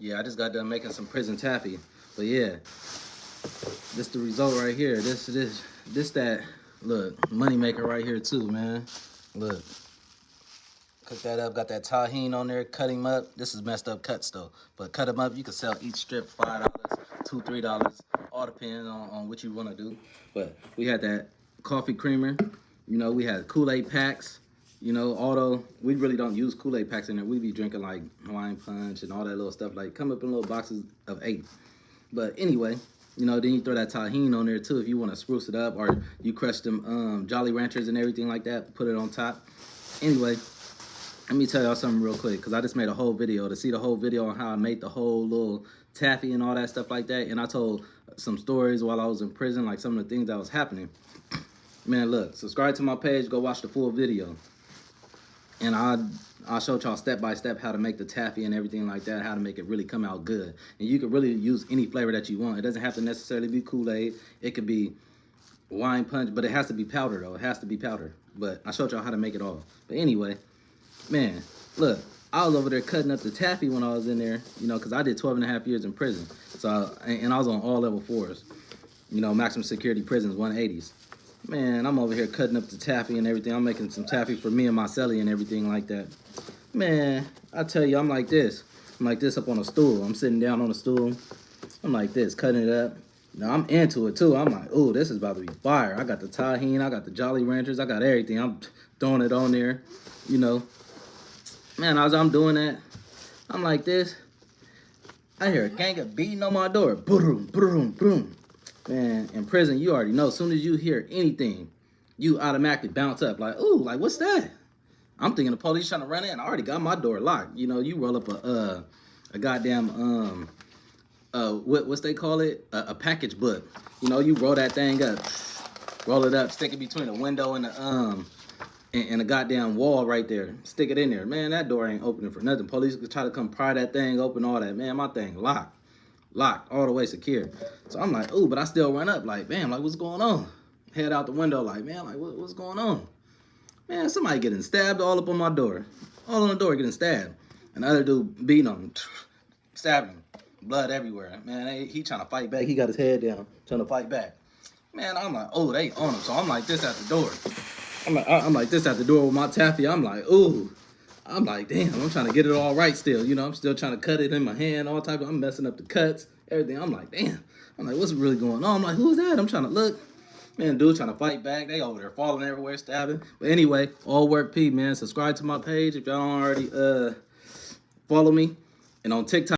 Yeah, I just got done making some prison taffy. But yeah, this the result right here. This that look money maker right here too, man. Look, cook that up. Got that tahini on there. Cut him up. This is messed up cuts though, but cut them up. You can sell each strip $5, $2, $3. All depends on what you want to do. But we had that coffee creamer. You know, we had Kool-Aid packs. You know, although we really don't use Kool-Aid packs in there, we be drinking like Hawaiian Punch and all that little stuff. Like come up in little boxes of 8. But anyway, you know, then you throw that tahini on there too if you want to spruce it up, or you crush them Jolly Ranchers and everything like that. Put it on top. Anyway, let me tell y'all something real quick, because I just made a whole video. To see the whole video on how I made the whole little taffy and all that stuff like that, and I told some stories while I was in prison, like some of the things that was happening. Man, look, subscribe to my page, go watch the full video. And I'll show y'all step by step how to make the taffy and everything like that, how to make it really come out good. And you can really use any flavor that you want. It doesn't have to necessarily be Kool-Aid. It could be Hawaiian Punch, but it has to be powder though. It has to be powder. But I showed y'all how to make it all. But anyway, man, look, I was over there cutting up the taffy when I was in there, you know, because I did 12.5 years in prison. So, and I was on all level 4s, you know, maximum security prisons, 180s. Man, I'm over here cutting up the taffy and everything. I'm making some taffy for me and my cellie and everything like that. Man, I tell you, I'm like this. I'm like this up on a stool. I'm sitting down on a stool. I'm like this, cutting it up. Now, I'm into it, too. I'm like, oh, this is about to be fire. I got the tahini. I got the Jolly Ranchers. I got everything. I'm throwing it on there, you know. Man, as I'm doing that, I'm like this. I hear a gang of beating on my door. Boom, boom, boom. Man, in prison, you already know. As soon as you hear anything, you automatically bounce up. Like, ooh, like, what's that? I'm thinking the police trying to run in. I already got my door locked. You know, you roll up a goddamn, what's they call it? A package book. You know, you roll that thing up, roll it up, stick it between the window and the, and a goddamn wall right there. Stick it in there. Man, that door ain't opening for nothing. Police could try to come pry that thing open, all that. Man, my thing locked. Locked, all the way secure. So I'm like, ooh, but I still run up like, bam, like, what's going on? Head out the window like, man, like, what's going on? Man, somebody getting stabbed all up on my door. All on the door getting stabbed. And the other dude beating him, stabbing him. Blood everywhere. Man, he trying to fight back. He got his head down, trying to fight back. Man, I'm like, oh, they on him. So I'm like this at the door. I'm like this at the door with my taffy. I'm like, ooh. I'm like, damn, I'm trying to get it all right still. You know, I'm still trying to cut it in my hand, all type of, I'm messing up the cuts, everything. I'm like, damn. I'm like, what's really going on? I'm like, who's that? I'm trying to look. Man, dude trying to fight back. They over there falling everywhere, stabbing. But anyway, all work P, man. Subscribe to my page if y'all don't already follow me. And on TikTok.